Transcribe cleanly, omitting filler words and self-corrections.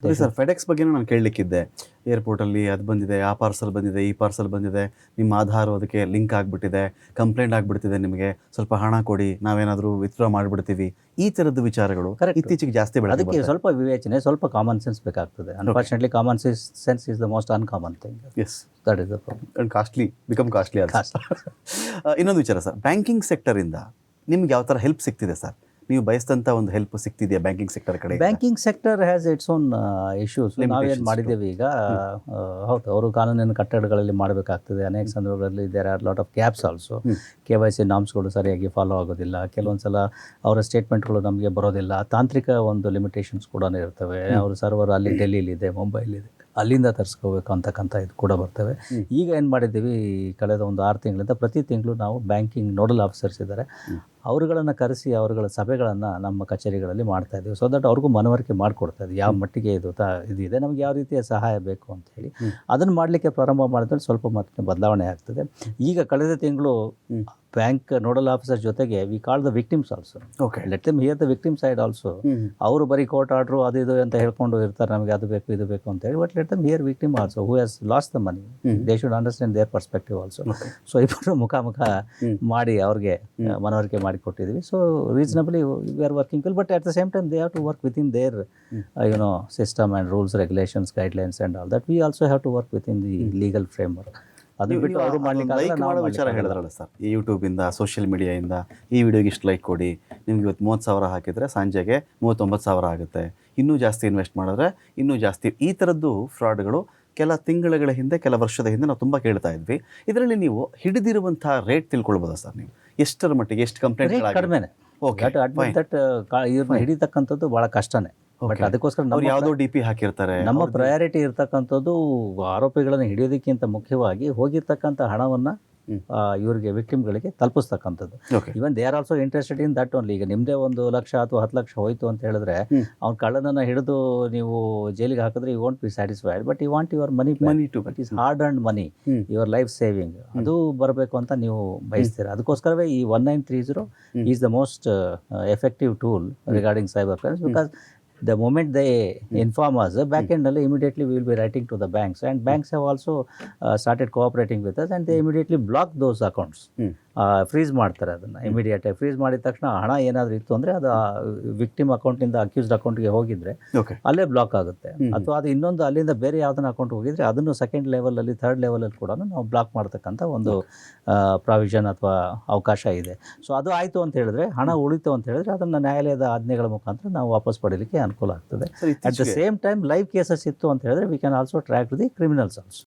ಅದೇ sir, FedEx ಬಗ್ಗೆನೂ ನಾನು ಕೇಳಲಿಕ್ಕಿದ್ದೆ. ಏರ್ಪೋರ್ಟಲ್ಲಿ ಅದು ಬಂದಿದೆ, ಆ ಪಾರ್ಸಲ್ ಬಂದಿದೆ, ಈ ಪಾರ್ಸಲ್ ಬಂದಿದೆ, ನಿಮ್ಮ ಆಧಾರ್ ಅದಕ್ಕೆ ಲಿಂಕ್ ಆಗಿಬಿಟ್ಟಿದೆ, ಕಂಪ್ಲೇಂಟ್ ಆಗಿಬಿಡ್ತಿದೆ, ನಿಮಗೆ ಸ್ವಲ್ಪ ಹಣ ಕೊಡಿ, ನಾವೇನಾದರೂ ವಿತ್ಡ್ರಾ ಮಾಡಿಬಿಡ್ತೀವಿ. ಈ ಥರದ್ದು ವಿಚಾರಗಳು Correct. ಇತ್ತೀಚೆಗೆ ಜಾಸ್ತಿ ಬೆಳಕಿಗೆ ಅದಕ್ಕೆ ಬರ್ತಾ ಸ್ವಲ್ಪ ವಿವೇಚನೆ, ಸ್ವಲ್ಪ ಕಾಮನ್ ಸೆನ್ಸ್ ಬೇಕಾಗ್ತದೆ. Unfortunately common sense is the most uncommon thing. Yes that is the problem. And costly ಅದು. ಇನ್ನೊಂದು ವಿಚಾರ ಸರ್, ಬ್ಯಾಂಕಿಂಗ್ ಸೆಕ್ಟರಿಂದ ನಿಮ್ಗೆ ಯಾವ ಥರ ಹೆಲ್ಪ್ ಸಿಗ್ತಿದೆ ಸರ್? ನೀವು ಬಯಸಿದಂಥ ಒಂದು ಹೆಲ್ಪ್ ಸಿಗ್ತಿದೆಯಾ ಬ್ಯಾಂಕಿಂಗ್ ಸೆಕ್ಟರ್ ಕಡೆ? Banking sector has its own issues. ನಾವೇನು ಮಾಡಿದ್ದೇವೆ ಈಗ, ಹೌದು, ಅವರು ಕಾನೂನಿನ ಕಟ್ಟಡಗಳಲ್ಲಿ ಮಾಡಬೇಕಾಗ್ತದೆ. ಅನೇಕ ಸಂದರ್ಭಗಳಲ್ಲಿ there are lot of gaps also. KYC ನಾಮ್ಸ್ಗಳು ಸರಿಯಾಗಿ ಫಾಲೋ ಆಗೋದಿಲ್ಲ. ಕೆಲವೊಂದು ಸಲ ಅವರ ಸ್ಟೇಟ್ಮೆಂಟ್ಗಳು ನಮಗೆ ಬರೋದಿಲ್ಲ. ತಾಂತ್ರಿಕ ಒಂದು ಲಿಮಿಟೇಷನ್ಸ್ ಕೂಡ ಇರ್ತವೆ. ಅವ್ರ ಸರ್ವರ್ ಅಲ್ಲಿ ಡೆಲ್ಲಿಲಿದೆ, ಮುಂಬೈಲಿದೆ, ಅಲ್ಲಿಂದ ತರಿಸ್ಕೋಬೇಕು ಅಂತಕ್ಕಂಥ ಇದು ಕೂಡ ಬರ್ತವೆ. ಈಗ ಏನು ಮಾಡಿದ್ದೀವಿ, ಕಳೆದ ಒಂದು 6 ತಿಂಗಳಿಂದ ಪ್ರತಿ ತಿಂಗಳು ನಾವು ಬ್ಯಾಂಕಿಂಗ್ ನೋಡಲ್ ಆಫೀಸರ್ಸ್ ಇದ್ದಾರೆ, ಅವರುಗಳನ್ನು ಕರೆಸಿ ಅವರುಗಳ ಸಭೆಗಳನ್ನು ನಮ್ಮ ಕಚೇರಿಗಳಲ್ಲಿ ಮಾಡ್ತಾ ಇದ್ದೀವಿ. ಸೊ ದಟ್ ಅವ್ರಿಗೂ ಮನವರಿಕೆ ಮಾಡಿಕೊಡ್ತಾ ಇದ್ದೀವಿ ಯಾವ ಮಟ್ಟಿಗೆ ಇದು ಇದೆ, ನಮಗೆ ಯಾವ ರೀತಿಯ ಸಹಾಯ ಬೇಕು ಅಂತ ಹೇಳಿ. ಅದನ್ನು ಮಾಡಲಿಕ್ಕೆ ಪ್ರಾರಂಭ ಮಾಡಿದ್ರೆ ಸ್ವಲ್ಪ ಮತ್ತೆ ಬದಲಾವಣೆ ಆಗ್ತದೆ. ಈಗ ಕಳೆದ ತಿಂಗಳು ಬ್ಯಾಂಕ್ ನೋಡಲ್ ಆಫೀಸರ್ ಜೊತೆಗೆ we call the victims also. Okay, let them here the victim side also. ಅವರು ಬರೀ ಕೋರ್ಟ್ ಆರ್ಡ್ರು ಅದು ಇದು ಅಂತ ಹೇಳ್ಕೊಂಡು ಇರ್ತಾರೆ, ನಮಗೆ ಅದು ಬೇಕು ಇದು ಬೇಕು ಅಂತ ಹೇಳಿ. But let them hear victim also who has lost the money. They should understand their perspective also. So ಇಬ್ಬರು ಮುಖಾಮುಖ ಮಾಡಿ ಅವ್ರಿಗೆ ಮನವರಿಕೆ ಮಾಡಿ ಕೊಟ್ಟಿದ್ದೀವಿ. So reasonably we are working well, but at the same time they have to work within their system and rules, regulations, guidelines and all that. We also have to work within the legal framework. ಅದನ್ನು ಬಿಟ್ಟು ಅವರು like ಮಾಡೋ ವಿಚಾರ ಹೇಳಿದ್ರಲ್ಲ sir, ಈ ಯೂಟ್ಯೂಬಿಂದ, social ಮೀಡಿಯಾಯಿಂದ ಈ ವಿಡಿಯೋಗೆ ಇಷ್ಟು ಲೈಕ್ ಕೊಡಿ, ನಿಮ್ಗೆ ಇವತ್ತು 30,000 ಹಾಕಿದರೆ ಸಂಜೆಗೆ 39,000 ಆಗುತ್ತೆ, ಇನ್ನೂ ಜಾಸ್ತಿ ಇನ್ವೆಸ್ಟ್ ಮಾಡಿದ್ರೆ ಇನ್ನೂ ಜಾಸ್ತಿ. ಈ ಥರದ್ದು ಫ್ರಾಡ್ಗಳು ಕೆಲ ತಿಂಗಳ ಹಿಂದೆ, ಕೆಲ ವರ್ಷದ ಹಿಂದೆ ನಾವು ತುಂಬ ಕೇಳ್ತಾ ಇದ್ವಿ. ಇದರಲ್ಲಿ ನೀವು ಹಿಡಿದಿರುವಂಥ ರೇಟ್ ತಿಳ್ಕೊಳ್ಬೋದಾ ಸರ್? ನೀವು ಎಷ್ಟರ ಮಟ್ಟಿಗೆ, ಎಷ್ಟು ಕಂಪ್ಲೇಂಟ್? ಕಡಿಮೆನೆ. ದಟ್ ಇವ್ರನ್ನ ಹಿಡಿತಕ್ಕಂಥದ್ದು ಭಾಳ ಕಷ್ಟನೇ. ಬಟ್ ಅದಕ್ಕೋಸ್ಕರ ಅವ್ರು ಯಾವುದೋ DP ಹಾಕಿರ್ತಾರೆ. ನಮ್ಮ ಪ್ರಯಾರಿಟಿ ಇರ್ತಕ್ಕಂಥದ್ದು ಆರೋಪಿಗಳನ್ನು ಹಿಡಿಯೋದಕ್ಕಿಂತ ಮುಖ್ಯವಾಗಿ ಹೋಗಿರ್ತಕ್ಕಂಥ ಹಣವನ್ನು ಇವ್ರಿಗೆ ವಿಕ್ಟಿಮ್ಗಳಿಗೆ ತಲುಪಿಸ್ತಕ್ಕಂಥದ್ದು. Even they are also interested in that only. ಈಗ ನಿಮ್ಮದೇ 1 ಲಕ್ಷ ಅಥವಾ 10 ಲಕ್ಷ ಹೋಯಿತು ಅಂತ ಹೇಳಿದ್ರೆ, ಅವ್ನ ಕಳ್ಳನನ್ನು ಹಿಡಿದು ನೀವು ಜೈಲಿಗೆ ಹಾಕಿದ್ರೆ you want be satisfied, but you want your money too, but is hard and money, your life saving, ಅದು ಬರಬೇಕು ಅಂತ ನೀವು ಬಯಸ್ತೀರಾ. ಅದಕ್ಕೋಸ್ಕರವೇ ಈ 1930 is the most effective tool regarding cyber crimes. Because the moment they inform us, back end immediately we will be writing to the banks, and banks have also started cooperating with us, and they immediately block those accounts. Freeze ಮಾಡ್ತಾರೆ ಅದನ್ನು ಇಮಿಡಿಯೇಟಾಗಿ. Freeze ಮಾಡಿದ ತಕ್ಷಣ ಹಣ ಏನಾದರೂ ಇತ್ತು ಅಂದರೆ ಅದು ವಿಕ್ಟಿಮ್ ಅಕೌಂಟಿಂದ ಅಕ್ಯೂಸ್ಡ್ ಅಕೌಂಟ್ಗೆ ಹೋಗಿದ್ರೆ ಅಲ್ಲೇ ಬ್ಲಾಕ್ ಆಗುತ್ತೆ. ಅಥವಾ ಅದು ಇನ್ನೊಂದು ಅಲ್ಲಿಂದ ಬೇರೆ ಯಾವುದನ್ನ ಅಕೌಂಟ್ ಹೋಗಿದ್ರೆ ಅದನ್ನು ಸೆಕೆಂಡ್ ಲೆವೆಲಲ್ಲಿ, ಥರ್ಡ್ ಲೆವೆಲಲ್ಲಿ ಕೂಡ ನಾವು ಬ್ಲಾಕ್ ಮಾಡ್ತಕ್ಕಂಥ ಒಂದು ಪ್ರಾವಿಷನ್ ಅಥವಾ ಅವಕಾಶ ಇದೆ. ಸೊ ಅದು ಆಯಿತು ಅಂತ ಹೇಳಿದ್ರೆ, ಹಣ ಉಳಿತು ಅಂತ ಹೇಳಿದ್ರೆ, ಅದನ್ನು ನ್ಯಾಯಾಲಯದ ಆಜ್ಞೆಗಳ ಮುಖಾಂತರ ನಾವು ವಾಪಸ್ ಪಡೀಲಿಕ್ಕೆ ಅನುಕೂಲ ಆಗ್ತದೆ. At the same time live cases ಇತ್ತು ಅಂತ ಹೇಳಿದ್ರೆ we can also track the criminals also.